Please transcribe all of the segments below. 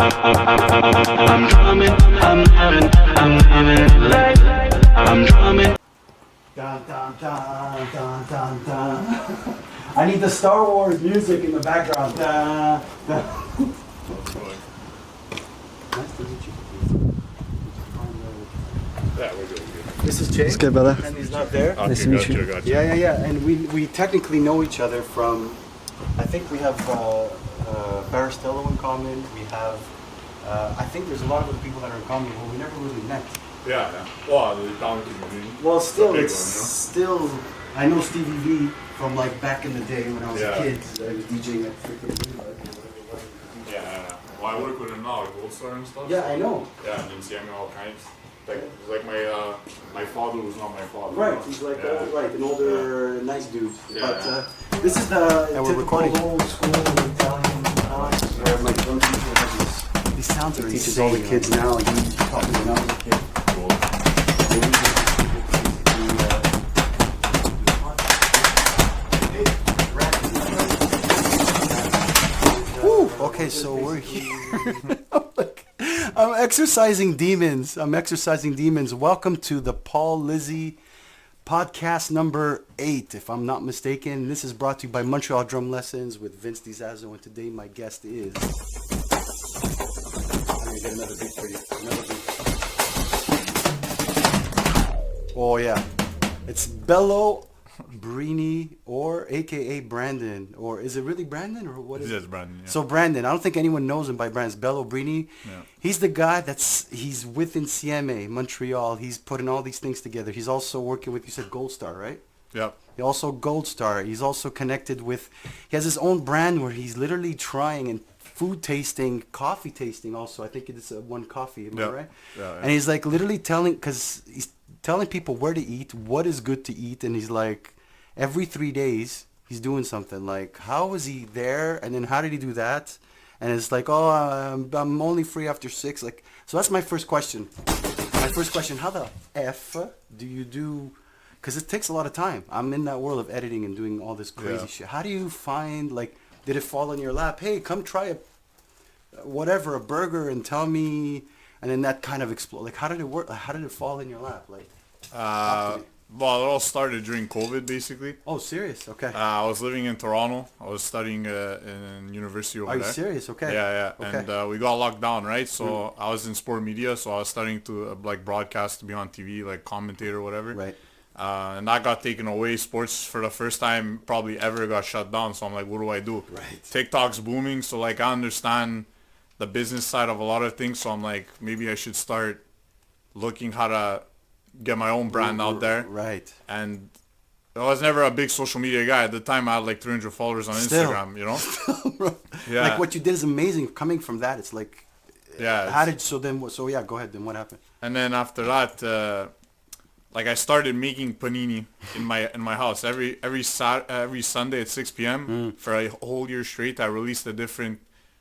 I'm drumming, I'm living life. I'm drumming. Dun, dun, dun, dun, dun, dun. I need the Star Wars music in the background. Dun, dun. Nice to meet you. Yeah, we're good. This is Jay. It's good, brother. And he's not there. Nice to meet you. Gotcha. Yeah. And we technically know each other from, I think we have Baristello in common. We have, I think there's a lot of other people that are in common, but we never really met. Yeah. Well, the donkey community. Well, still, big it's one, you know? still, I know Stevie V from like back in the day when I was Yeah. a kid. I was DJing at freaking Yeah. Well, I work with him now, like Gold Star and stuff. Yeah, I know. Yeah, and he's me all kinds. Like my father was not my father. Right, you know? he's like Yeah. an older, nice dude. Yeah. But this is the typical old school Italian house where my drum teacher has these sounds are insane. Teaches all the kids now. He taught me when I was a kid. Cool. Woo! Okay, so we're here. I'm exercising demons. Welcome to the Paul Lizzi Podcast number 8, if I'm not mistaken. This is brought to you by Montreal Drum Lessons with Vince Zazzo, and today my guest is... I'm going to get another beat for you. Oh, yeah. It's Bello Brini, or a.k.a. Brandon. Or is it really Brandon? Or what is it? Yes, Brandon, yeah. So Brandon, I don't think anyone knows him by Brandon. It's Bello Brini. Yeah. He's the guy he's with Insieme, Montreal. He's putting all these things together. He's also working with, you said Gold Star, right? Yep. He also Gold Star. He's also connected with, he has his own brand where he's literally trying and food tasting, coffee tasting also. I think it's one coffee, am I right? Yeah. And he's like literally because he's telling people where to eat, what is good to eat, and he's like, every 3 days, he's doing something. Like, how was he there, and then how did he do that? And it's like, oh, I'm only free after 6. Like, so that's my first question. How the F do you do? Because it takes a lot of time. I'm in that world of editing and doing all this crazy shit. How do you find, like, did it fall in your lap? Hey, come try a burger and tell me, and then that kind of explode. Like, how did it work? How did it fall in your lap? Like, Well, it all started during COVID, basically. oh, serious? Okay. I was living in Toronto. I was studying in university over Are you there. serious? Okay. Yeah. Okay. And we got locked down, right? So I was in sport media, so I was studying to like broadcast, to be on TV, like commentator, whatever. Right. And that got taken away. Sports for the first time probably ever got shut down. So I'm like, what do I do? Right. TikTok's booming, so like I understand the business side of a lot of things. So I'm like, maybe I should start looking how to get my own brand out there. Right. And I was never a big social media guy. At the time, I had like 300 followers on Instagram, you know? Yeah. Like, what you did is amazing. Coming from that, it's like, Yeah. how did, so yeah, go ahead. Then what happened? And then after that, like I started making panini in my house. Every Sunday at 6 p.m. For a whole year straight, I released a different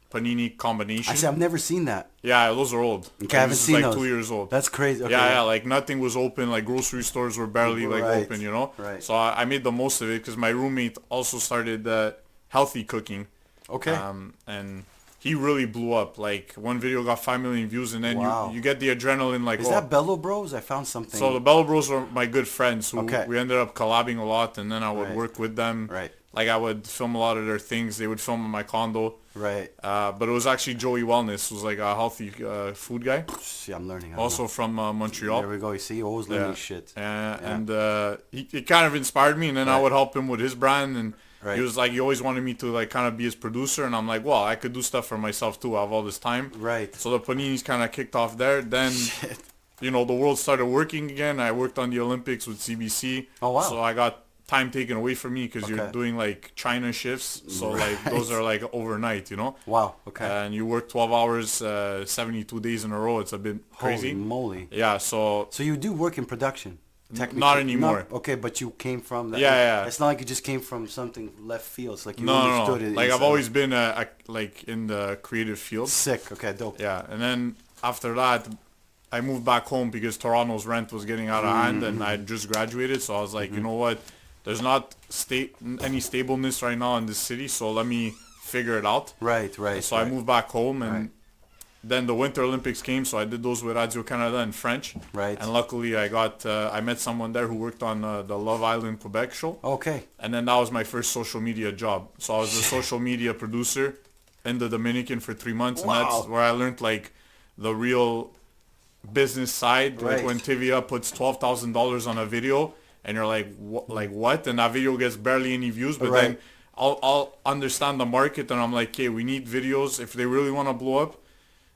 panini combination. I said, I've never seen that. Yeah, those are old. Okay, I haven't this is seen like those. 2 years old. That's crazy. Okay. Yeah, like nothing was open. Like grocery stores were barely like Right. open, you know. Right. So I made the most of it because my roommate also started healthy cooking. Okay. And he really blew up. Like one video got 5 million views, and then Wow. you get the adrenaline. Like, Is that Bello Bros? I found something. So the Bello Bros are my good friends who Okay. we ended up collabing a lot, and then I would Right. work with them. Right. Like I would film a lot of their things. They would film in my condo. Right. But it was actually Joey Wellness, who was like a healthy food guy. See, I'm learning. Also from Montreal. There we go. You see, you're always learning shit. And he kind of inspired me, and then I would help him with his brand, and he was like, he always wanted me to like kind of be his producer, and I'm like, well, I could do stuff for myself too. I have all this time. Right. So the paninis kind of kicked off there. Then, you know, the world started working again. I worked on the Olympics with CBC. Oh, wow. So I got time taken away from me because you're Okay. doing like China shifts. So like those are like overnight, you know. Wow. Okay. And you work 12 hours, 72 days in a row. It's a bit crazy. Holy moly. Yeah. So So you do work in production? Technically. not anymore. Okay, but you came from that. Yeah. It's not like you just came from something left field. It's like you no. understood it. Like I've inside. always been like in the creative field. Sick. Okay, dope. Yeah. And then after that, I moved back home because Toronto's rent was getting out of hand, and I just graduated. So I was like, you know what? There's not any stableness right now in this city, so let me figure it out. Right. So I moved back home, and then the Winter Olympics came, so I did those with Radio Canada in French. Right. And luckily I met someone there who worked on the Love Island Quebec show. Okay. And then that was my first social media job. So I was a social media producer in the Dominican for 3 months. Wow. And that's where I learned like the real business side. Right. Like when TVA puts $12,000 on a video and you're like, what? And that video gets barely any views. But Right. then I'll understand the market and I'm like, okay, we need videos. If they really want to blow up,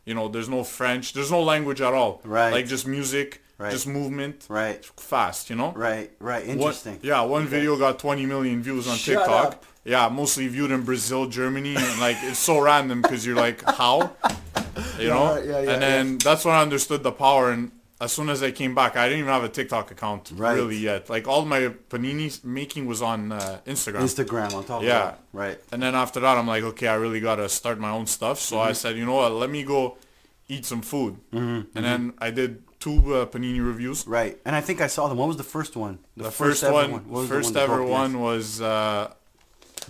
you know, there's no French, there's no language at all. Right. Like just music, Right. just movement, Right. fast, you know? Right. Interesting. One video got 20 million views on Shut TikTok. up. Yeah, mostly viewed in Brazil, Germany, and like it's so random because you're like, how? You know? Yeah, and then that's when I understood the power. And as soon as I came back, I didn't even have a TikTok account really yet. Like all my panini making was on Instagram. Instagram on top of Yeah. that. Right. And then after that, I'm like, okay, I really gotta start my own stuff. So I said, you know what? Let me go eat some food. And then I did 2 panini reviews. Right. And I think I saw them. What was the first one? The first one, What was the first that ever broke? Yes. one was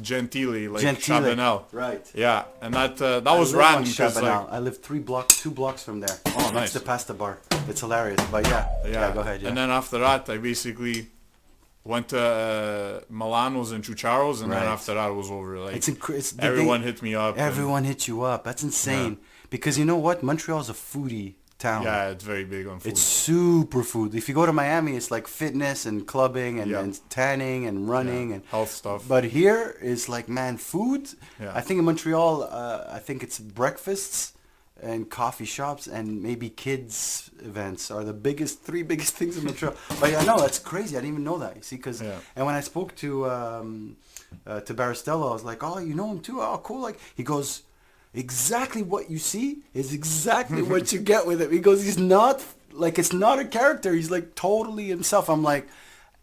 Gentile, like Gentile. Chabanel. Right. Yeah, and that I was live random on because Chabanel. like, I live 2 blocks from there. Oh, Next nice. to Pasta Bar. It's hilarious. But yeah, go ahead. Yeah. And then after that, I basically went to Milanos and Chucharos, and then Right. after that it was over. Like it's everyone hit me up. Everyone hit you up. That's insane. Because you know what? Montreal's a foodie town. Yeah, it's very big on food. It's super food. If you go to Miami, it's like fitness and clubbing and, Yeah. and tanning and running Yeah, and health stuff. But here is like, man, food. Yeah. I think in Montreal, I think it's breakfasts and coffee shops and maybe kids events are the three biggest things in Montreal. But yeah, no, that's crazy. I didn't even know that. You see, because and when I spoke to Baristello, I was like, oh, you know him too? Oh, cool. Like he goes, exactly what you see is exactly what you get with him. He goes, he's not like, it's not a character. He's like totally himself. I'm like,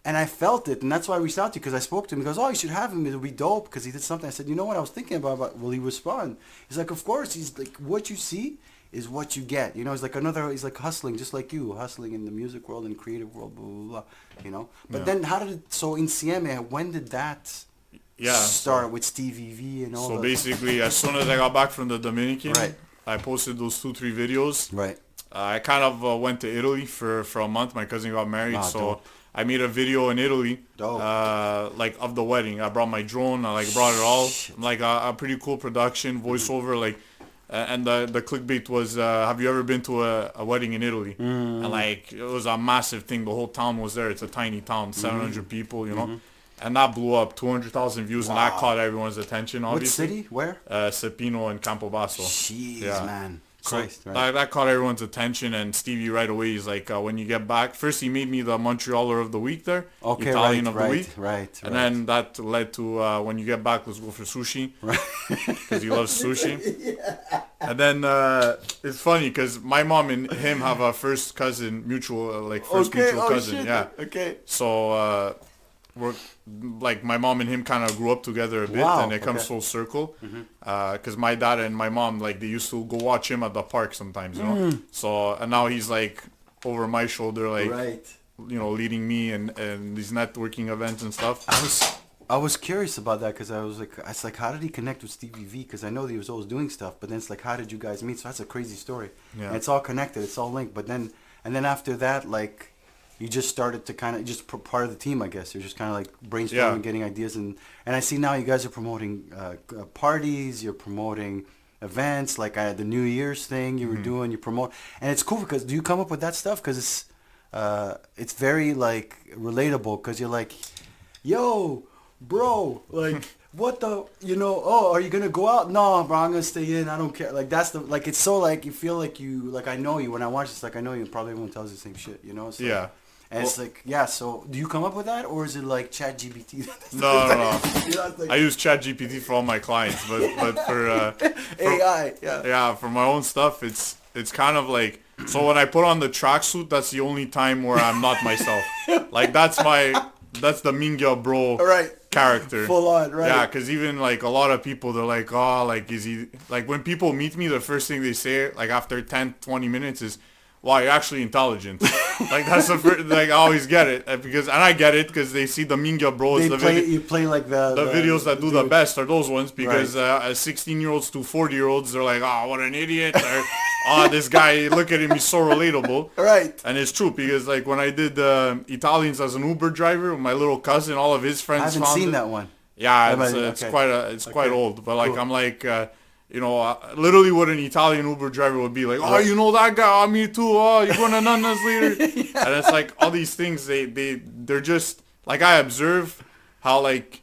and I felt it, and that's why I reached out to you, because I spoke to him. He goes, oh, you should have him. It'll be dope, because he did something. I said, you know what I was thinking about? Will he respond? He's like, of course. He's like, what you see is what you get. You know, he's like hustling, just like you, hustling in the music world and creative world, blah, blah, blah, you know? But then how did it, so Insieme, when did that start with Stevie V and all that? So basically, as soon as I got back from the Dominican, Right. I posted those 2-3 videos. Right. I kind of went to Italy for a month. My cousin got married, so dope. I made a video in Italy, Dope. like of the wedding. I brought my drone. I like brought it all, like a pretty cool production, voiceover, like. And the clickbait was, have you ever been to a wedding in Italy? And like it was a massive thing. The whole town was there. It's a tiny town, 700 people, you know. And that blew up, 200,000 views, and that caught everyone's attention. Obviously, What city? Where? Cepino and Campobasso. Jeez, Yeah. man. So Christ, right. that caught everyone's attention, and Stevie right away, he's like, when you get back, first he made me the Montrealer of the week there, Okay, Italian right, of the week, right. and then that led to when you get back, let's go for sushi, because he loves sushi. And then it's funny because my mom and him have a first cousin mutual, mutual cousin, shit. yeah. Okay. So we're like my mom and him kind of grew up together a bit, Wow, and it comes okay. full circle. Because my dad and my mom, like, they used to go watch him at the park sometimes, you know. So and now he's like over my shoulder, like Right. you know, leading me and these networking events and stuff. I was curious about that because I was like, how did he connect with Stevie V? Because I know that he was always doing stuff, but then it's like, how did you guys meet? So that's a crazy story. Yeah. And it's all connected. It's all linked. But then after that, like, you just started to kind of just part of the team, I guess. You're just kind of like brainstorming, getting ideas, and I see now you guys are promoting parties. You're promoting events like the New Year's thing you were doing. You promote, and it's cool because do you come up with that stuff? Because it's very like relatable because you're like, yo, bro, like. What the, you know, oh, are you going to go out? No, bro, I'm going to stay in. I don't care. Like, that's the, like, it's so, like, you feel like you, like, I know you. When I watch this, like, I know you. Probably everyone tells you the same shit, you know? So, Yeah. And it's like, yeah, so do you come up with that? Or is it like ChatGPT? No. You know, it's like I use ChatGPT for all my clients, but for AI, yeah. yeah, for my own stuff, it's kind of like, so when I put on the tracksuit, that's the only time where I'm not myself. Like, that's the Mingya bro Right. character. Full on, right. Yeah, because even like a lot of people, they're like, oh, like, is he, like, when people meet me, the first thing they say, like, after 10, 20 minutes is, wow, you're actually intelligent. Like, that's the first, like, I always get it. And I get it because they see the Mingya bros, You play like the videos that do the best are those ones because Right. 16-year-olds to 40-year-olds, they're like, oh, what an idiot. Or, oh, this guy, look at him, he's so relatable. Right. And it's true because like when I did Italians as an Uber driver, my little cousin, all of his friends I haven't found seen it. that one. Yeah, Okay. it's quite old. But like Cool. I'm like, literally what an Italian Uber driver would be like. Oh, you know that guy? Oh, me too. Oh, you're going to Nanna's later. And it's like all these things. They're just like I observe how like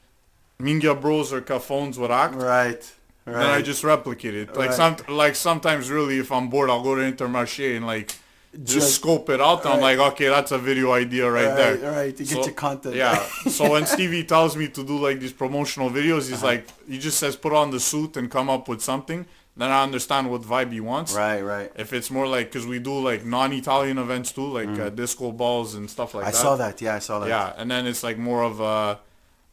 Minga Bros or Cafones would act. Right. Then I just replicate it. Like sometimes really if I'm bored I'll go to Intermarché and like just scope it out. And I'm like, okay, that's a video idea right there. Right. You get your content. Yeah. So when Stevie tells me to do like these promotional videos, he's like, he just says put on the suit and come up with something. Then I understand what vibe he wants. Right. If it's more like, because we do like non-Italian events too, like disco balls and stuff like that. I saw that. Yeah, I saw that. Yeah, and then it's like more of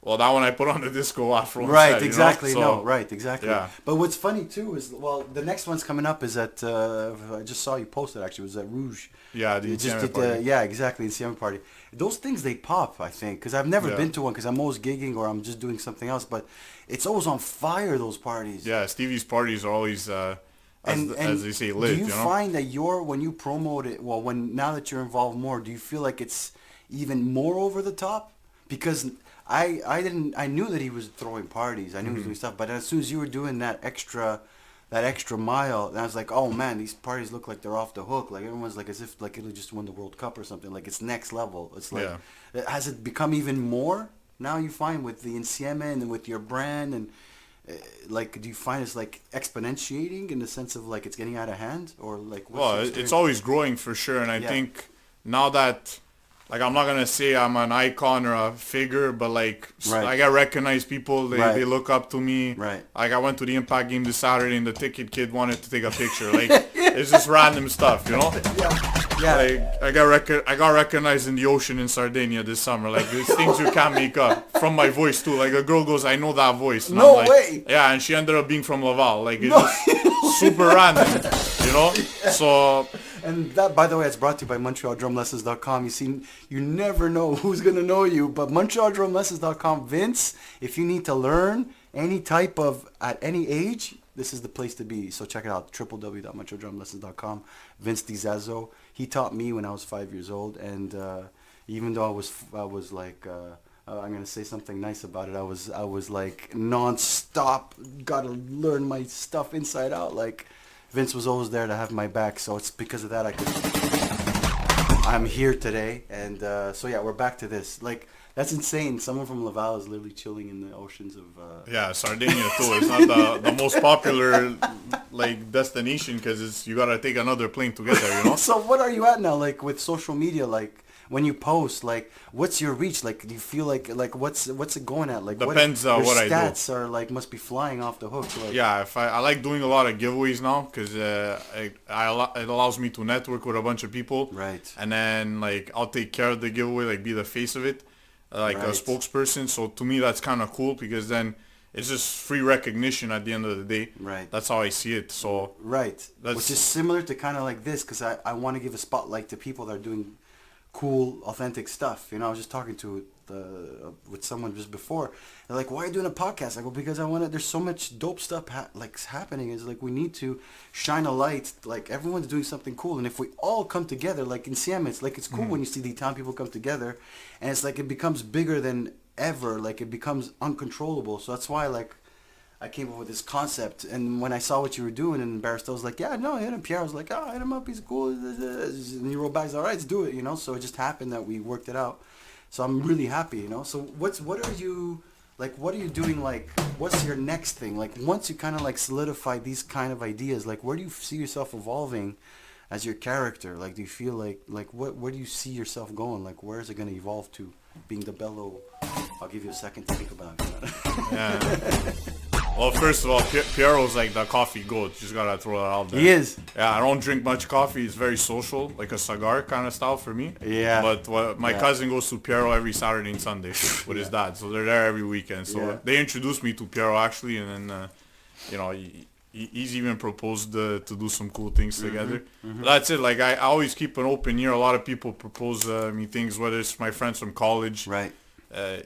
well, that one I put on the disco afro. Right, instead, exactly. You know? So, Right, exactly. Yeah. But what's funny too is, well, the next one's coming up is at, I just saw you post it actually, it was at Rouge. Yeah, the You just Insieme did party. yeah, exactly, the Insieme party. Those things, they pop, I think, because I've never Yeah. been to one because I'm always gigging or I'm just doing something else, but it's always on fire, those parties. Yeah, Stevie's parties are always, as they say, lit, do you, you know? find that when you promote it, well, now that you're involved more, do you feel like it's even more over the top? Because I knew that he was throwing parties. I knew he was doing stuff, but as soon as you were doing that extra mile, and I was like, oh man, these parties look like they're off the hook. Like everyone's like as if like it'll just win the World Cup or something. Like it's next level. It's like, has it become even more now? You find with the Insieme and with your brand and like, do you find it's like exponentiating in the sense of like it's getting out of hand or like? Well, it's always growing for sure, and I think now that. Like, I'm not going to say I'm an icon or a figure, but, like, I get recognized people. They look up to me. Right. Like, I went to the Impact game this Saturday, and the ticket kid wanted to take a picture. Like, it's just random stuff, you know? Yeah. Like, I got recognized in the ocean in Sardinia this summer. Like, there's things you can't make up. From my voice, too. Like, a girl goes, I know that voice. And No I'm like, way. Yeah, and she ended up being from Laval. Like, it's just super random, you know? So... And that, by the way, it's brought to you by MontrealDrumLessons.com. You never know who's going to know you, but MontrealDrumLessons.com, Vince, if you need to learn any type of, at any age, this is the place to be. So check it out, www.MontrealDrumLessons.com. Vince Zazzo, he taught me when I was 5 years old, and even though I was like... I'm gonna say something nice about it. I was like non-stop, gotta learn my stuff inside out. Like Vince was always there to have my back, so it's because of that I'm here today. And so yeah, we're back to this. Like that's insane. Someone from Laval is literally chilling in the oceans of. Yeah, Sardinia too. It's not the most popular like destination because you gotta take another plane to get there. You know. So what are you at now? Like with social media, like. When you post, like, what's your reach? Like, do you feel like what's it going at? Like, depends on what I do. Your stats are like must be flying off the hook. Like, yeah, if I like doing a lot of giveaways now because it allows me to network with a bunch of people. Right. And then like I'll take care of the giveaway, like be the face of it, like a spokesperson. So to me that's kind of cool because then it's just free recognition at the end of the day. Right. That's how I see it. So. Right. Which is similar to kind of like this because I want to give a spotlight to people that are doing cool, authentic stuff. You know, I was just talking with someone just before. They're like, "Why are you doing a podcast?" I go, "Because I want to." There's so much dope stuff happening. It's like we need to shine a light. Like everyone's doing something cool, and if we all come together, like in Siam, it's like it's cool when you see the Italian people come together, and it's like it becomes bigger than ever. Like it becomes uncontrollable. So that's why like. I came up with this concept, and when I saw what you were doing, and Barrister was like, "Yeah, no," and Pierre was like, "Oh, hit him up, he's cool." And you wrote back, "All right, let's do it," you know. So it just happened that we worked it out. So I'm really happy, you know. So what are you doing? Like, what's your next thing? Like, once you kind of like solidify these kind of ideas, like, where do you see yourself evolving as your character? Like, do you feel like where do you see yourself going? Like, where is it going to evolve to? Being the Bello. I'll give you a second to think about it. Yeah. Well, first of all, Piero's like the coffee goat. Just gotta throw that out there. He is. Yeah, I don't drink much coffee. It's very social, like a cigar kind of style for me. Yeah. But my cousin goes to Piero every Saturday and Sunday with his dad, so they're there every weekend. So they introduced me to Piero actually, and then he's even proposed to do some cool things together. But that's it. Like I always keep an open ear. A lot of people propose me things, whether it's my friends from college. Right.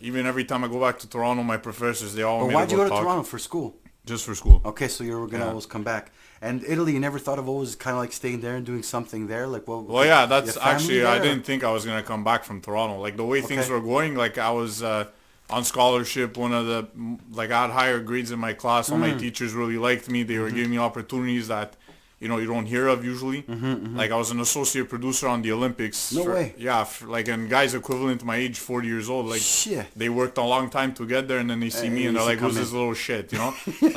Even every time I go back to Toronto, my professors, they all. But why'd you go to Toronto for school? Just for school. Okay, so you're gonna always come back. And Italy, you never thought of always kind of like staying there and doing something there? Like, Well, yeah, that's your family actually, there, I or- didn't think I was going to come back from Toronto. Like, the way things Okay. were going, like, I was on scholarship. Like, I had higher grades in my class. All my Mm. teachers really liked me. They were giving me opportunities that, you don't hear of usually. Like, I was an associate producer on the Olympics. No way. Yeah, like, and guys equivalent to my age, 40 years old, like, Shit. they worked a long time together, and then they see me, and you they're see like, who's come this in. little shit,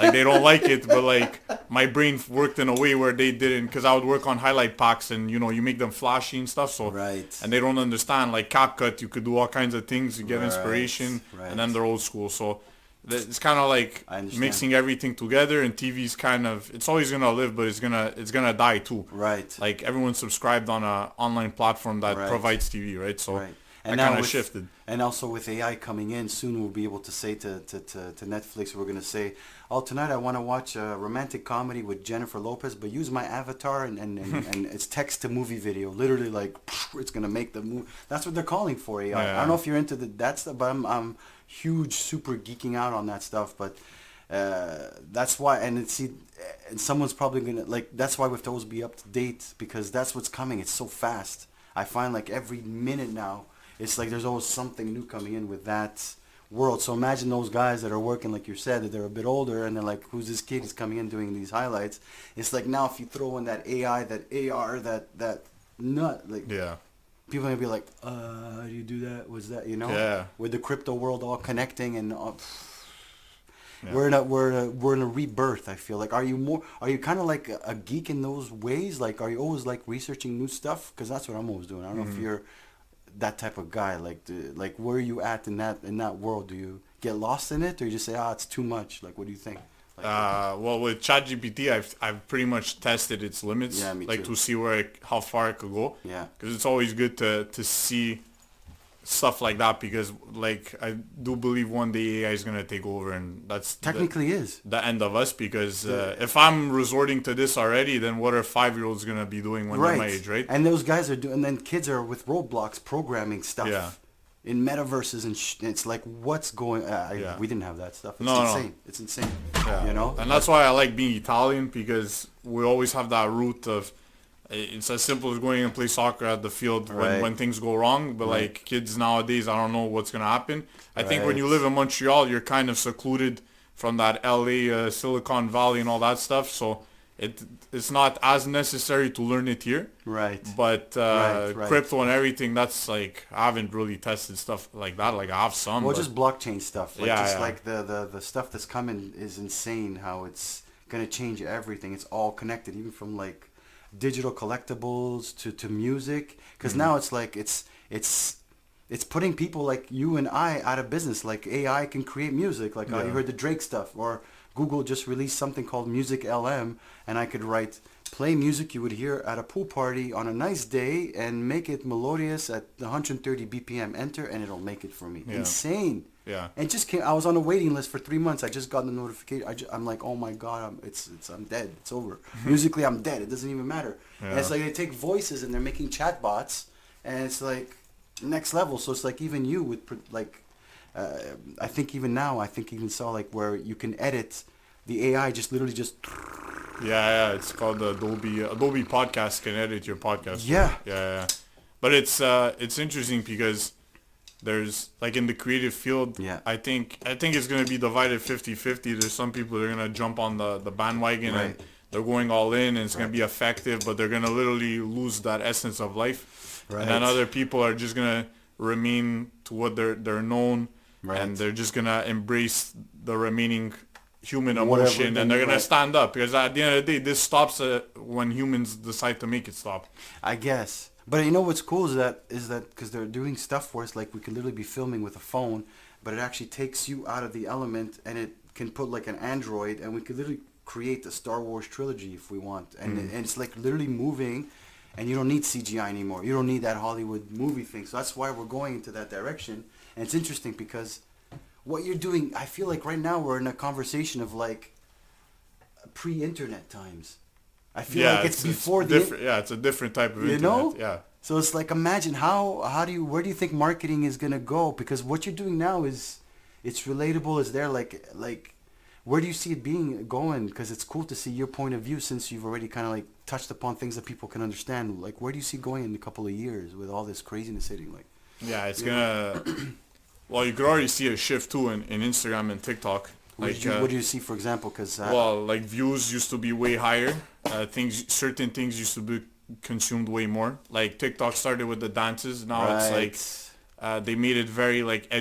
Like, they don't like it, but, like, my brain worked in a way where they didn't, because I would work on highlight packs, and, you make them flashy and stuff, so. Right. And they don't understand, like, CapCut, you could do all kinds of things, you get Right, inspiration, right. and then they're old school, so. It's kind of like I understand. mixing everything together, and TV's kind of, it's always gonna live, but it's gonna die too. Right. Like, everyone's subscribed on a online platform that Right. provides TV, right? So Right. I now kind of with- shifted. And also with AI coming in, soon we'll be able to say to Netflix, we're going to say, oh, tonight I want to watch a romantic comedy with Jennifer Lopez, but use my avatar and it's text to movie video. Literally, like, it's going to make the movie. That's what they're calling for, AI. Yeah. I don't know if you're into that stuff, but I'm huge, super geeking out on that stuff. But that's why, and someone's probably going to, like, that's why we have to always be up to date, because that's what's coming. It's so fast. I find like every minute now, it's like there's always something new coming in with that world. So imagine those guys that are working, like you said, that they're a bit older, and they're like, who's this kid? He's coming in doing these highlights. It's like now if you throw in that AI, that AR, that nut, like, Yeah. people are going to be like, how do you do that? What's that, Yeah. With the crypto world all connecting and Yeah. we're in a rebirth, I feel like. Are you kind of like a geek in those ways? Like, are you always like researching new stuff? Because that's what I'm always doing. I don't know if you're that type of guy. Like where are you at in that world? Do you get lost in it, or you just say, it's too much? Like, what do you think? Like, Well, with ChatGPT, I've pretty much tested its limits, Yeah, me like too. to see how far it could go. Yeah. Because it's always good to see stuff like that, because like I do believe one day AI is gonna take over, and that's technically is. the end of us. Because if I'm resorting to this already, then what are 5-year-olds gonna be doing when they're my age, right? And those guys are doing, and then kids are with Roblox programming stuff. Yeah. In metaverses and it's like, what's going? Yeah. We didn't have that stuff. It's No, no. insane. It's insane. Yeah. And that's why I like being Italian, because we always have that root of, it's as simple as going and play soccer at the field Right. when things go wrong. But Right. like kids nowadays, I don't know what's going to happen. I think when you Right. live in Montreal, you're kind of secluded from that LA, Silicon Valley and all that stuff. So it's not as necessary to learn it here. Right. But Right. crypto and everything, that's like, I haven't really tested stuff like that. Like I have some. Well, but just blockchain stuff. Like, Yeah, just yeah. like the stuff that's coming is insane. How it's gonna change everything. It's all connected, even from like digital collectibles to music. Because now it's like it's putting people like you and I out of business. Like AI can create music. Like you heard the Drake stuff, or Google just released something called Music LM, and I could play music you would hear at a pool party on a nice day and make it melodious at 130 BPM. Enter, and it'll make it for me. Yeah. Insane. Yeah. And it just came. I was on a waiting list for 3 months. I just got the notification. I'm like, oh my god, I'm dead. It's over. Musically, I'm dead. It doesn't even matter. And it's like they take voices and they're making chatbots, and it's like next level. So it's like even you with like, I think even now, even saw like where you can edit the AI just literally just. Yeah, it's called the Dolby Podcast can edit your podcast. Yeah. Yeah. But it's interesting because there's like in the creative field, Yeah. I think it's going to be divided 50-50. There's some people that are going to jump on the bandwagon and Right. they're going all in, and it's going to be effective, but they're going to literally lose that essence of life. Right. And then other people are just going to remain to what they're known, Right. and they're just going to embrace the remaining human Whatever emotion, they- and they're going right. to stand up, because at the end of the day, this stops when humans decide to make it stop. I guess. But you know what's cool is that because they're doing stuff where it's like we could literally be filming with a phone, but it actually takes you out of the element, and it can put like an Android, and we could literally create a Star Wars trilogy if we want, and and it's like literally moving, and you don't need CGI anymore. You don't need that Hollywood movie thing. So that's why we're going into that direction, and it's interesting because what you're doing, I feel like right now we're in a conversation of like pre-internet times. I feel like it's before the different. Yeah, it's a different type of internet. know? Yeah. So it's like, imagine where do you think marketing is gonna go? Because what you're doing now is, it's relatable. Is there like where do you see it being going? Because it's cool to see your point of view since you've already kind of like touched upon things that people can understand. Like, where do you see it going in a couple of years with all this craziness hitting? Like, Yeah, it's gonna. Well, you could already see a shift too in Instagram and TikTok. Like, what do you see, for example? Because well, like views used to be way higher. Certain things used to be consumed way more. Like TikTok started with the dances. Now it's like they made it very like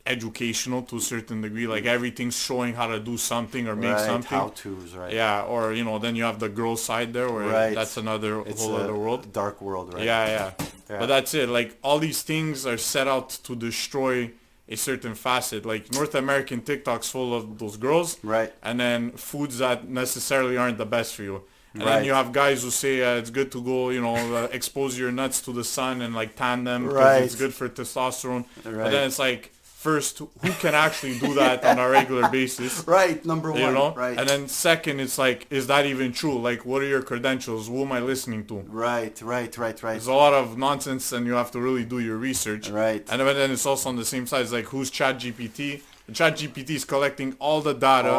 educational to a certain degree. Like everything's showing how to do something or make something. How-tos, right? Yeah, or then you have the girl side there, where that's another whole other world. Dark world, right? Yeah. But that's it. Like all these things are set out to destroy a certain facet. Like North American TikTok's full of those girls, right? And then foods that necessarily aren't the best for you. And then you have guys who say it's good to go, expose your nuts to the sun and like tan them because it's good for testosterone. Right. But then it's like, first, who can actually do that on a regular basis? Right, number one. Right. And then second, it's like, is that even true? Like, what are your credentials? Who am I listening to? Right. There's a lot of nonsense, and you have to really do your research. Right. And then it's also on the same side. It's like, who's ChatGPT? ChatGPT is collecting all the data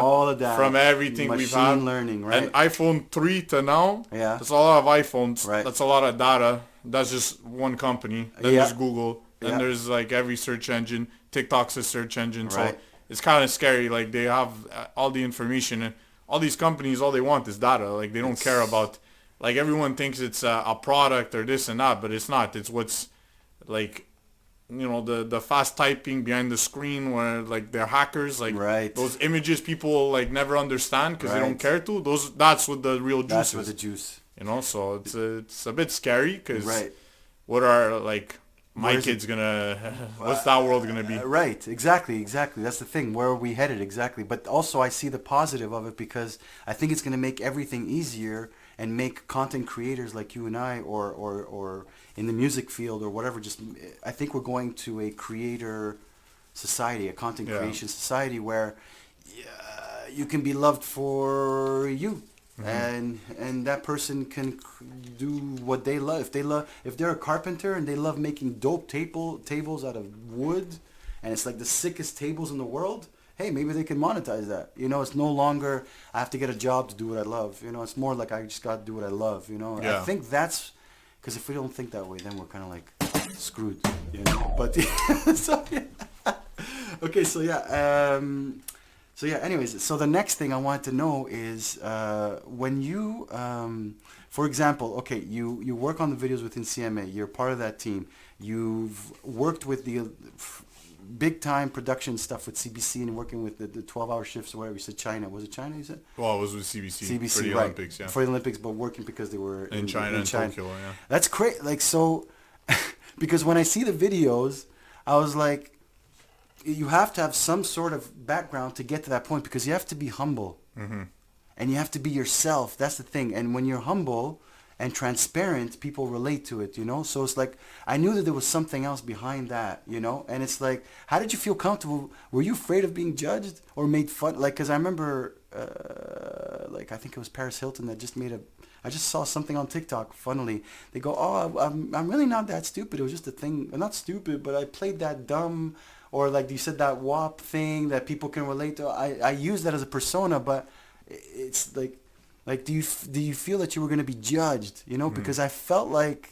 from everything we've had. Machine learning, right? And iPhone 3 to now, that's a lot of iPhones. Right. That's a lot of data. That's just one company. Then there's Google. Then there's like every search engine. TikTok's a search engine, so it's kind of scary. Like they have all the information, and all these companies, all they want is data. Like they don't care about, like everyone thinks it's a product or this and that, but it's not. It's what's like, the fast typing behind the screen where like they're hackers. Like those images people like never understand because they don't care to. That's what the real juice is. That's what the juice. So it's a bit scary because what are like. What's that world gonna be? Right, exactly. That's the thing. Where are we headed exactly? But also I see the positive of it because I think it's gonna make everything easier and make content creators like you and I, or in the music field or whatever. I think we're going to a creator society, a content creation society where you can be loved for you. Mm-hmm. And that person can do what they love. If they're a carpenter and they love making dope tables out of wood, and it's like the sickest tables in the world, hey, maybe they can monetize that. It's no longer I have to get a job to do what I love. It's more like I just got to do what I love. I think that's because if we don't think that way, then we're kind of like screwed. But okay, so yeah. Anyways, so the next thing I want to know is when you, for example, okay, you work on the videos within CMA, you're part of that team, you've worked with the big time production stuff with CBC and working with the 12-hour shifts or whatever. You said China. Was it China you said? Well, it was with CBC for the Olympics, yeah. For the Olympics, but working because they were in China and Tokyo, yeah. That's great. Like, so, because when I see the videos, I was like, you have to have some sort of background to get to that point because you have to be humble. Mm-hmm. And you have to be yourself. That's the thing. And when you're humble and transparent, people relate to it, So it's like, I knew that there was something else behind that, And it's like, how did you feel comfortable? Were you afraid of being judged or made fun? Like, because I remember, I think it was Paris Hilton that just I just saw something on TikTok, funnily. They go, I'm really not that stupid. It was just a thing. I'm not stupid, but I played that dumb... Or like you said, that WAP thing that people can relate to. I use that as a persona, but it's like do you feel that you were going to be judged? Because I felt like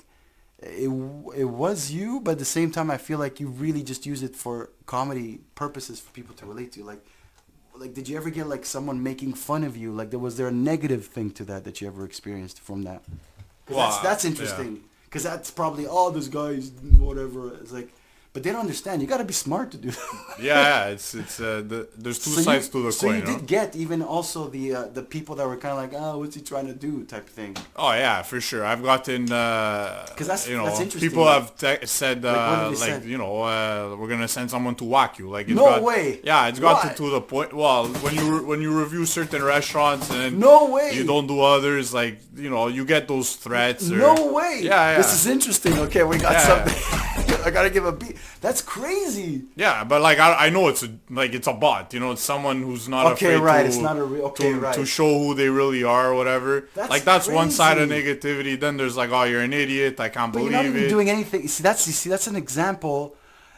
it was you, but at the same time, I feel like you really just use it for comedy purposes for people to relate to. Like did you ever get like someone making fun of you? Like was there a negative thing to that you ever experienced from that? Well, that's interesting because that's probably this guy's whatever. It's like. But they don't understand. You got to be smart to do that. Yeah, there's two sides to the coin. So you did get even also the people that were kind of like, what's he trying to do type thing. Oh yeah, for sure. I've gotten because that's interesting. People have said we're gonna send someone to whack you. Like no way. Yeah, it's got to the point. Well, when you review certain restaurants and no way you don't do others, like you get those threats. No way. Yeah. This is interesting. Okay, we got something. I gotta give a beat. That's crazy. Yeah, but like I know it's a bot. It's someone who's not afraid it's not a real to show who they really are or whatever. That's one side of negativity. Then there's like, you're an idiot. I can't believe it. You're not even doing anything. See, that's an example.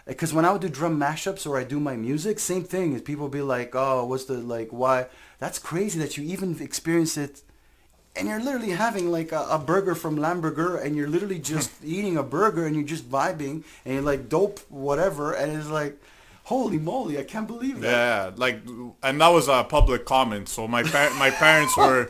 because when I would do drum mashups or I do my music, same thing. Is people be like, oh, what's the like why? That's crazy that you even experience it. And you're literally having like a burger from Lamburger, and you're literally just eating a burger, and you're just vibing, and you're like dope, whatever, and it's like, holy moly, I can't believe that. Yeah, like, and that was a public comment. So my parents were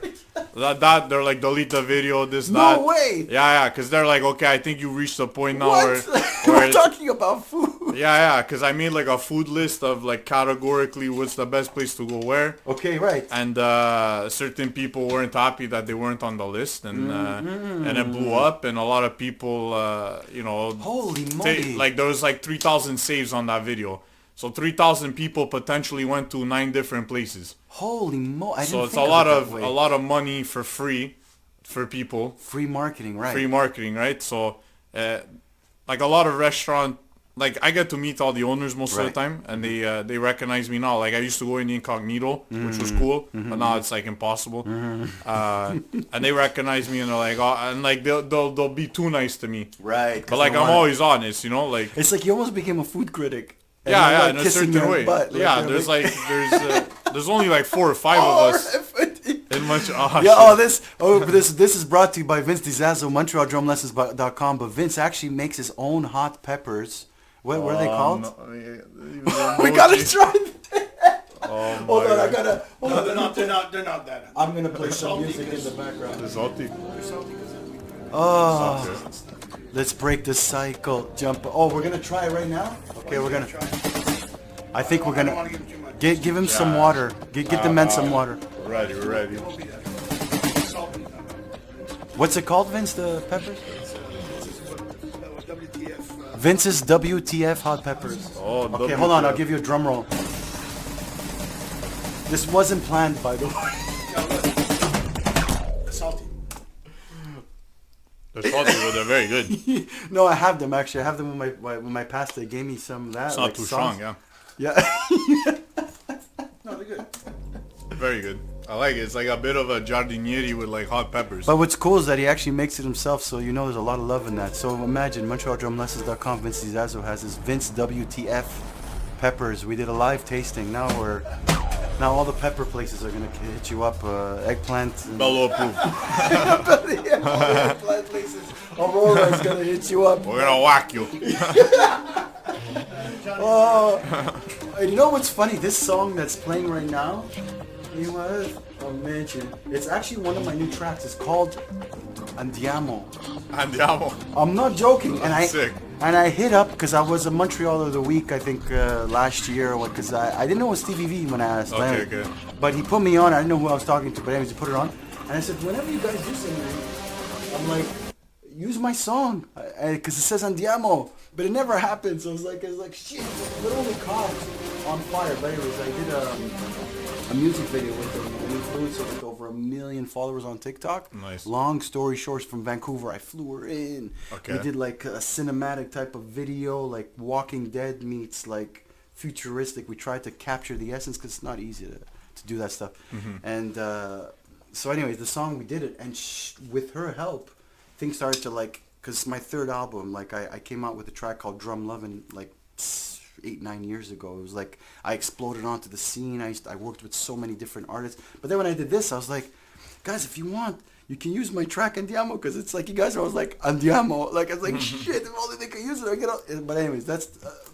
they're like, delete the video, this that. No way. Yeah, because they're like, okay, I think you reached the point now What? where We're talking about food. Yeah, because I made like a food list of like categorically what's the best place to go where. Okay, right. And certain people weren't happy that they weren't on the list, and it blew up, and a lot of people, Holy moly. like there was like 3,000 saves on that video. So 3,000 people potentially went to 9 different places. Holy moly! So it's a lot of money for free for people. Free marketing, right? Free marketing, right? So like a lot of restaurant, like I get to meet all the owners most of the time, and they recognize me now. Like I used to go in the incognito, which was cool, but now it's like impossible. And they recognize me, and they're like, oh, and like they'll be too nice to me, Right? But like I'm always honest, like it's like you almost became a food critic. Yeah, in a certain way. Butt, yeah, there's only like 4 or 5 of us in Montreal. Yeah, this is brought to you by Vince Zazzo, MontrealDrumLessons.com. But Vince actually makes his own hot peppers. What are they called? We gotta try. Hold on, I gotta. Hold on, They're not that. I'm gonna play some music in the background. It's salty. Oh, let's break the cycle. Jump. Oh, we're gonna try it right now. Okay, we're gonna. I think we're gonna. Give him some water. Get the men some water. We're ready. What's it called, Vince? The peppers? WTF. Vince's WTF hot peppers. Oh, okay, hold on. I'll give you a drum roll. This wasn't planned, by the way. They're salty. They're salty, but they're very good. No, I have them actually. I have them with my pasta. They gave me some of that. It's not too strong, yeah. Yeah. No, they're good. Very good. I like it. It's like a bit of a giardinieri with like hot peppers. But what's cool is that he actually makes it himself, so there's a lot of love in that. So imagine, MontrealDrumLessons.com, Vince Zazzo has his Vince WTF peppers. We did a live tasting. Now all the pepper places are gonna hit you up. Eggplant. And Bello approved. yeah, all the eggplant places. Aurora is gonna hit you up. We're gonna whack you. Oh, and you know what's funny? This song that's playing right now, I'll mention. It's actually one of my new tracks. It's called Andiamo. I'm not joking. And Sick. I hit up because I was a Montreal of the week, I think, last year. Because I didn't know it was Stevie V when I asked. Okay. But he put me on. I didn't know who I was talking to, but anyways, he put it on. And I said, whenever you guys do something, I'm like, use my song because it says Andiamo, but it never happened. So it's like shit. It literally caught on fire. But anyways, I did a music video with an influencer with over 1 million followers on TikTok. Nice. Long story short, from Vancouver, I flew her in. Okay. We did like a cinematic type of video, like Walking Dead meets like futuristic. We tried to capture the essence because it's not easy to do that stuff. Mm-hmm. And so anyways, the song, we did it, and with her help, things started to like, because it's my third album, like I came out with a track called Drum Lovin' like 8-9 years ago. It was like I exploded onto the scene. I worked with so many different artists. But then when I did this, I was like, guys, if you want, you can use my track Andiamo, because it's like you guys are always like Andiamo. Like I was like, shit, if only they could use it, I get out. But anyways, that's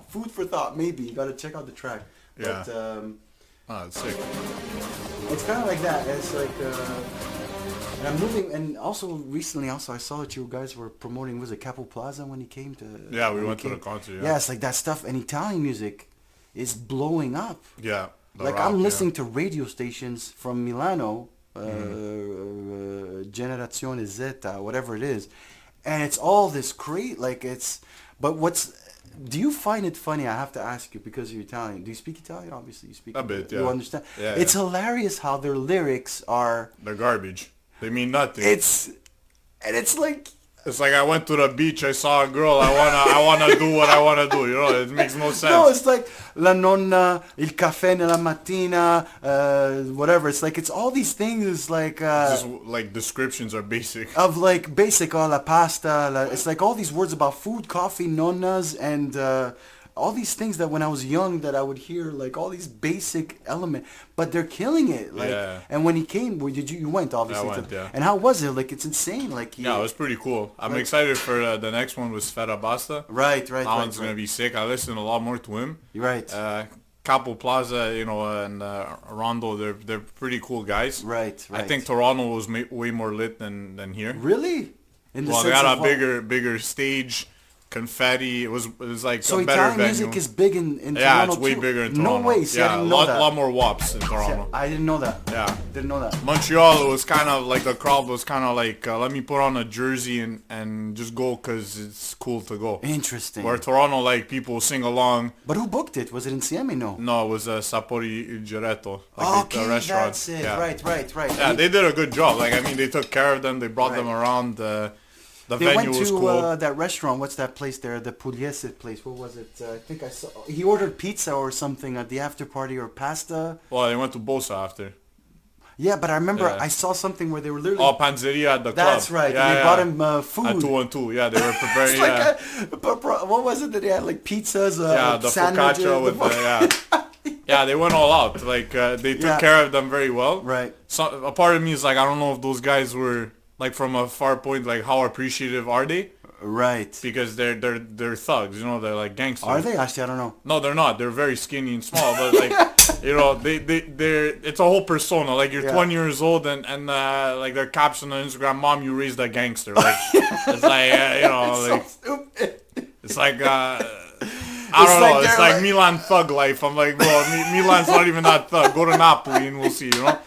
food for thought. Maybe you got to check out the track. Yeah. But It's sick. it's kind of like that. It's like. And I'm moving, and also recently, I saw that you guys were promoting, was it Capo Plaza when he came to? Yeah, we went to the concert. Yeah, it's like that stuff, and Italian music is blowing up. Yeah. Like rock, I'm listening to radio stations from Milano, Generazione Zeta, whatever it is, and it's all this great, like it's. But do you find it funny? I have to ask you because you're Italian. Do you speak Italian? Obviously, you speak. A bit, yeah. You understand? Yeah. It's hilarious how their lyrics are. They're garbage. They mean nothing. It's like. It's like I went to the beach, I saw a girl, I wanna do what I wanna do, it makes no sense. No, it's like la nonna, il caffè nella mattina, whatever. It's like it's all these things like just like descriptions are basic. of like basic, la pasta. It's like all these words about food, coffee, nonnas, and all these things that when I was young that I would hear, like all these basic elements, but they're killing it. Like, Yeah. and when he came, where did you went obviously? I went, yeah. And how was it? Like, it's insane. Like, Yeah, it was pretty cool. I'm excited for the next one with Farabasta. right. That one's gonna be sick. I listened a lot more to him. Right. Capo Plaza, you know, and Rondo, they're pretty cool guys. Right. I think Toronto was way more lit than here. Really? In the Well, they sense got of a bigger stage, confetti. It was like So a better Italian venue. music is big in Toronto Yeah, it's way too? bigger in Toronto. No way. See, I yeah, didn't a know lot, that. lot more wops in Toronto. I didn't know that. Yeah. Didn't know that. Montreal, it was kind of like the crowd was kind of like, let me put on a jersey and just go because it's cool to go. Interesting. Where Toronto, like, people sing along. But who booked it? Was it in Siemi? No. No, it was Sapori Il Giretto. Like Okay, the restaurant. that's it. Yeah. Right. Yeah, they did a good job. Like, I mean, they took care of them. They brought them around. The They venue went was to cool. that restaurant. What's that place there? The Pugliese place. What was it? I think I saw. He ordered pizza or something at the after party or pasta. Well, they went to Bosa after. Yeah, but I remember Yeah. I saw something where they were literally. Oh, Panzeria at the club. That's right. Yeah, and they yeah. brought him food. At 212. Yeah, they were preparing. It's like what was it that they had? Like pizzas, yeah, the sandwiches. focaccia with yeah, they went all out. Like they took Yeah. care of them very well. Right. So a part of me is like, I don't know if those guys were like from a far point, like how appreciative are they? Right. Because they're thugs, you know, they're like gangsters. Are they? Actually, I don't know. No, they're not. They're very skinny and small, but like, you know, they're it's a whole persona. Like you're Yeah. 20 years old and like their caption on Instagram, "Mom, you raised a gangster." Like it's like you know, like So stupid. it's like I don't know. like It's they're like like- Milan thug life. I'm like, bro, Milan's not even that thug. Go to Napoli and we'll see. You know,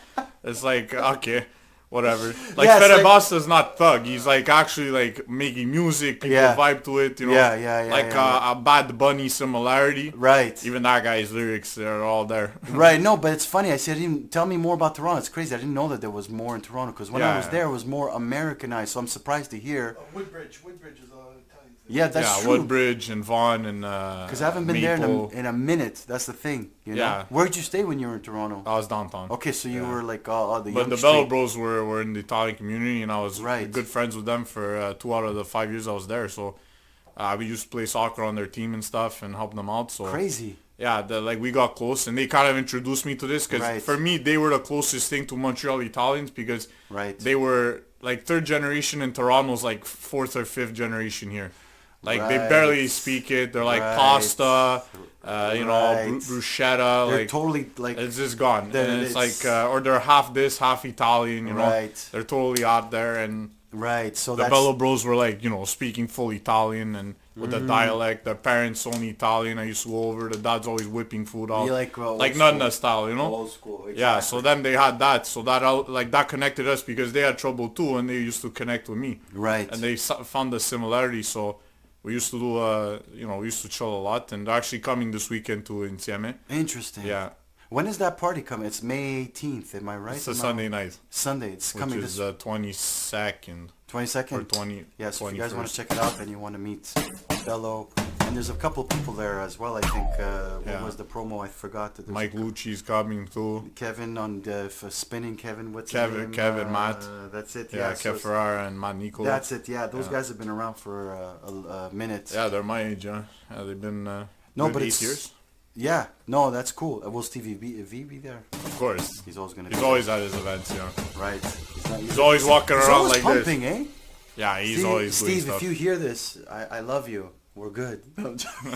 it's like okay. Whatever. Like Yeah, it's Ferabasta's not thug. He's like actually like making music. People Yeah. vibe to it. You know. Yeah, Like yeah. A Bad Bunny similarity. Right. Even that guy's lyrics, they're all there. Right. No, but it's funny. I said, tell me more about Toronto. It's crazy. I didn't know that there was more in Toronto because when I Yeah. was there, it was more Americanized. So I'm surprised to hear. Woodbridge. Woodbridge is all Italian. Yeah, that's yeah, true. Woodbridge and Vaughan and Because I haven't been there in a minute. That's the thing. You know? Yeah. Where'd you stay when you were in Toronto? I was downtown. Okay, so you Yeah. were like the But young the street. Bello Bros were in the Italian community, and I was Right. good friends with them for 2 out of the 5 years I was there. So we used to play soccer on their team and stuff and help them out. So Crazy. yeah, like we got close, and they kind of introduced me to this because Right. for me they were the closest thing to Montreal Italians because Right. they were like third generation in Toronto's like fourth or fifth generation here. Like they Right. barely speak it. They're like Right. pasta, you know, Right. bruschetta. They're like totally like. it's just gone. Then And it's it's- like or they're half this, half Italian. You know, Right. they're totally out there and. Right. So The that's. Bello Bros were like, you know, speaking full Italian and with Mm-hmm. the dialect. Their parents only Italian. I used to go over. The dad's always whipping food out, You like, old like school. Nunna style, you know. Old school. Exactly. Yeah. So then they had that. So that like that connected us because they had trouble too, and they used to connect with me. Right. And they found the similarity. So we used to do, you know, we used to chill a lot. And they're actually coming this weekend to Insieme. Interesting. Yeah. When is that party coming? It's May 18th. Am I right? It's a Am I- Sunday night, Sunday. It's which coming is this 22nd 22nd. or 20. Yeah, so if you guys want to 21st. check it out and you want to meet Bello, and there's a couple people there as well. I think what Yeah. was the promo? I forgot. That there's Mike Lucci's coming too. Kevin on the for spinning. Kevin, what's Kevin- his name? Kevin, Matt. That's it. Yeah, so Kev Ferrara and Matt Nicola. that's it. Yeah, those Yeah. guys have been around for a minute. Yeah, they're my age, huh? Yeah, they've been No, good but 8 it's- years. Yeah, no, that's cool. Will Stevie V be there? Of course. He's always gonna. He's be always at his events, yeah. there. Right. He's always walking He's around always like pumping, this. eh? Yeah, he's Steve, always doing Steve, stuff. if you hear this, I love you. We're good.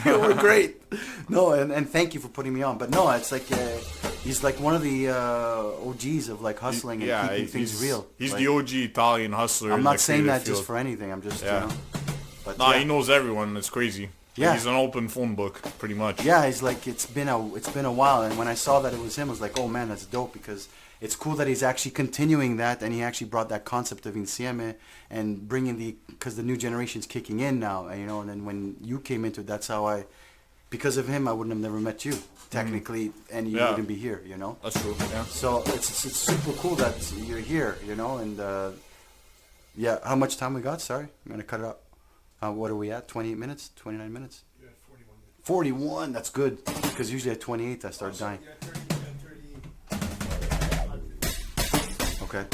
We're great. No, and thank you for putting me on. But no, it's like he's like one of the OGs of like hustling and keeping things real. He's Like, the OG Italian hustler. I'm in not the saying that creative just field. for anything. I'm just Yeah. you know. But Nah, yeah. he knows everyone. It's crazy. Yeah. He's an open phone book, pretty much. Yeah, he's like it's been a while, and when I saw that it was him, I was like, oh man, that's dope because it's cool that he's actually continuing that, and he actually brought that concept of insieme and bringing because the new generation's kicking in now, and, you know, and then when you came into it, that's how because of him, I wouldn't have never met you technically, and you Yeah. wouldn't be here, you know. That's true. Yeah. So it's super cool that you're here, you know, and yeah, how much time we got? Sorry, I'm gonna cut it up. What are we at? 28 minutes? 29 minutes? Yeah, 41 minutes. 41, that's good. Because usually at 28 I start dying. Yeah, 30. Okay.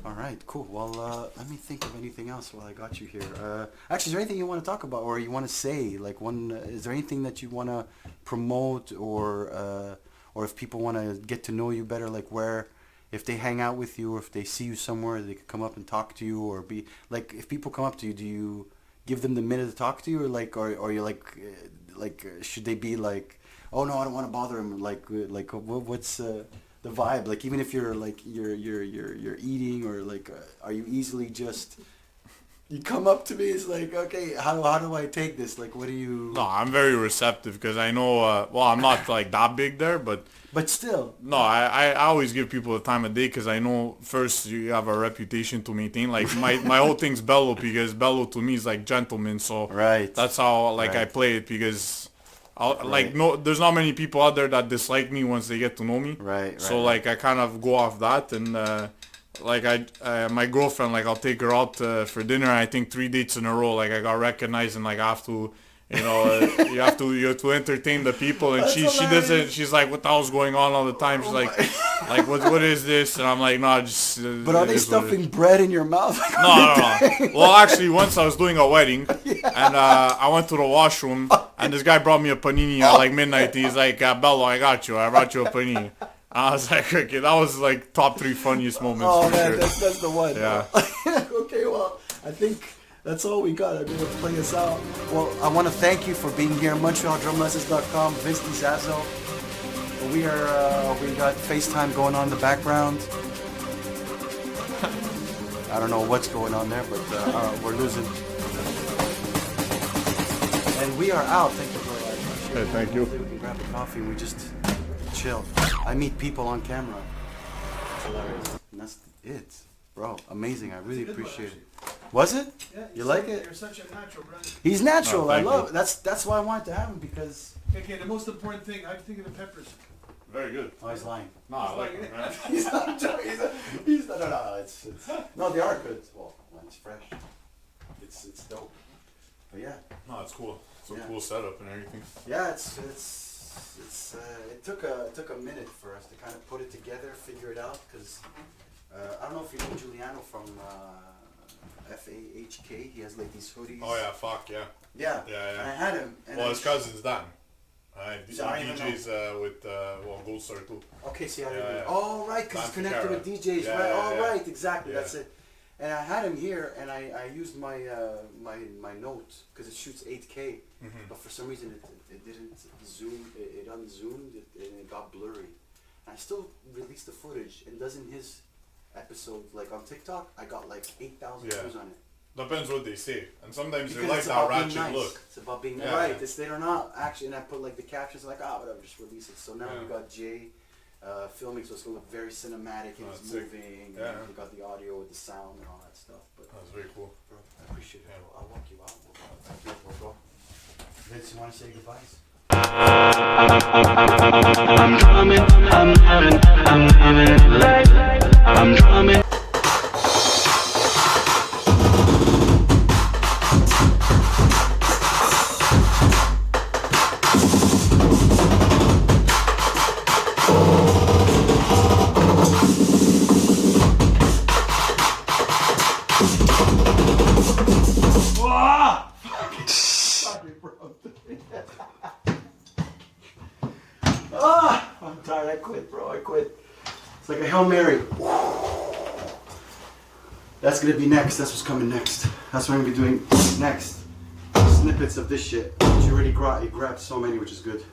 All right. right, cool. Well, let me think of anything else while I got you here. Actually, is there anything you want to talk about or you want to say? Like, is there anything that you want to promote or if people want to get to know you better, like where, if they hang out with you or if they see you somewhere, they could come up and talk to you or be like, if people come up to you, do you give them the minute to talk to you or like, or you like, should they be like, oh no, I don't want to bother him. Like what's the vibe? Like even if you're like you're eating or like, are you easily just you come up to me? It's like, okay, how do I take this? Like, what do you? No, I'm very receptive because I know. Well, I'm not like that big there, but still. no, I always give people the time of day because I know first you have a reputation to maintain. Like my whole thing's Bello because Bello to me is like gentleman. So Right. that's how like Right. I play it because. Like Right. no, there's not many people out there that dislike me once they get to know me. Right. So like I kind of go off that and like my girlfriend, like I'll take her out for dinner. I think 3 dates in a row. Like I got recognized and like I have to, you know, you have to entertain the people. And she doesn't. She's like, what the hell's going on all the time? She's like what is this? And I'm like, no, just. But are they stuffing bread in your mouth? No. Well, actually, once I was doing a wedding, and I went to the washroom, and this guy brought me a panini at like midnight. He's like, Bello, I got you. I brought you a panini. I was like, okay, that was like top 3 funniest moments. Oh for man, sure. that's the one. Yeah. Okay, well, I think that's all we got. I'm going to play us out. Well, I want to thank you for being here. MontrealDrumLessons.com, Vince Zazzo. We got FaceTime going on in the background. I don't know what's going on there, but we're losing. And we are out. Thank you for Okay, thank you. We can grab a coffee and we just chill. I meet people on camera. It's hilarious. And that's it. Bro, amazing. I really appreciate it. Was it? Yeah, You like it? You're such a natural, brother. He's natural. Oh, I thank love you. it. That's why I wanted to have him because. Okay, the most important thing, I'm thinking of peppers. Very good. Oh, he's lying. No, I like it, man. He's not joking. He's not. No. It's no. They are good. Well, when it's fresh, it's dope. But yeah, No, it's cool. It's a Yeah. cool setup and everything. yeah. It took a minute for us to kind of put it together, figure it out, because I don't know if you know Giuliano from FAHK. He has like these hoodies. Oh yeah, fuck yeah. Yeah. Yeah. And I had him. And Well, I his cousin's Dan. He So I don't DJs with Gold Star too. Okay, see, I Yeah, didn't know. yeah. Oh, right, because it's Dan connected with Ficarra. DJs, Yeah, right? yeah, Oh, yeah. right, exactly. Yeah. That's it. And I had him here, and I used my my note because it shoots 8K, but for some reason it didn't zoom. It unzoomed and it got blurry. And I still released the footage, and doesn't his episode like on TikTok? I got like 8,000 Yeah. views on it. Depends what they say, and sometimes they Because like it's that about being ratchet nice. look. It's about being Yeah, right. yeah. It's they're not actually, and I put like the captions like, whatever, just release it. So now Yeah. we got Jay filming, so it's gonna look very cinematic and Oh, it's that's sick. moving. Yeah. And we got the audio with the sound and all that stuff. But That's very cool. bro, I appreciate it. Yeah. I'll walk you out. Thank you. We'll go. Vince, you want to say goodbyes? I'm drumming, I'm living life. I'm drumming. I'm tired. I quit, bro. I quit. It's like a Hail Mary. That's gonna be next. That's what's coming next. That's what I'm gonna be doing next. Snippets of this shit. You already grabbed so many, which is good.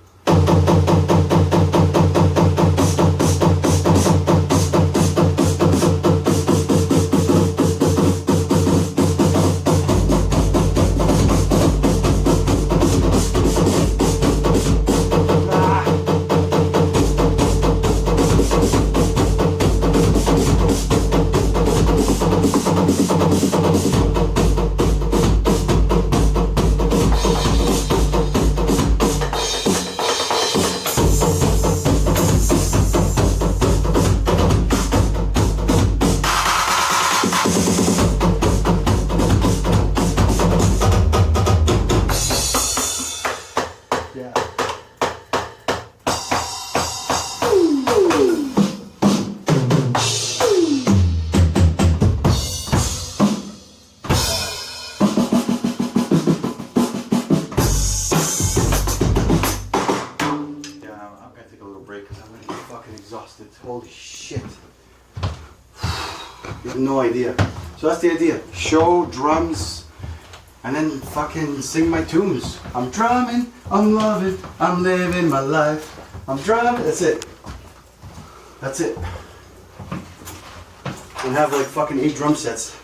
Holy shit. You have no idea. So that's the idea. Show, drums, and then fucking sing my tunes. I'm drumming, I'm loving, I'm living my life. I'm drumming, that's it. That's it. And have like fucking 8 drum sets.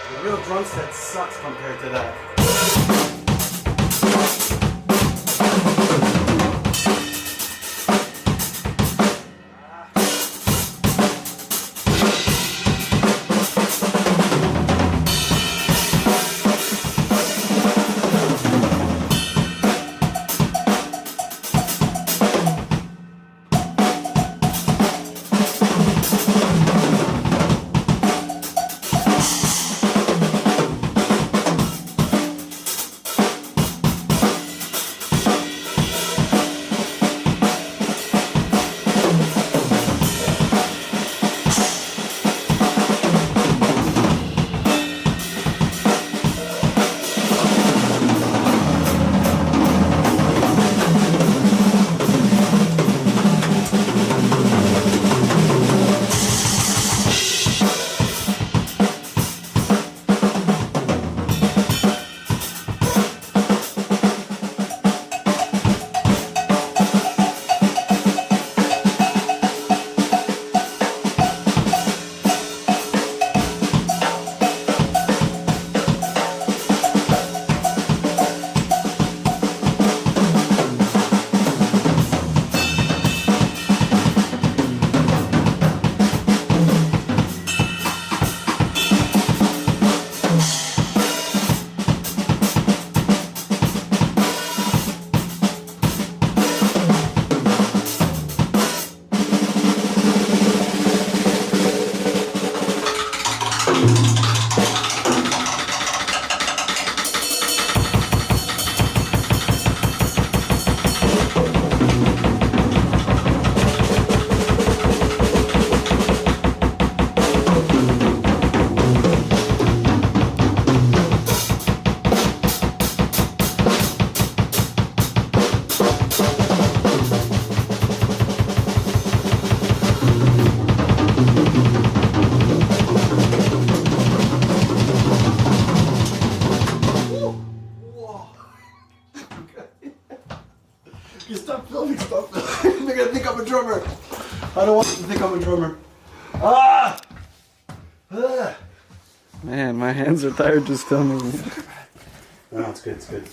The real drum set sucks compared to that. Stop filming, stop filming. They're gonna think I'm a drummer. I don't want them to think I'm a drummer. Ah! Man, my hands are tired just filming. No, it's good, it's good.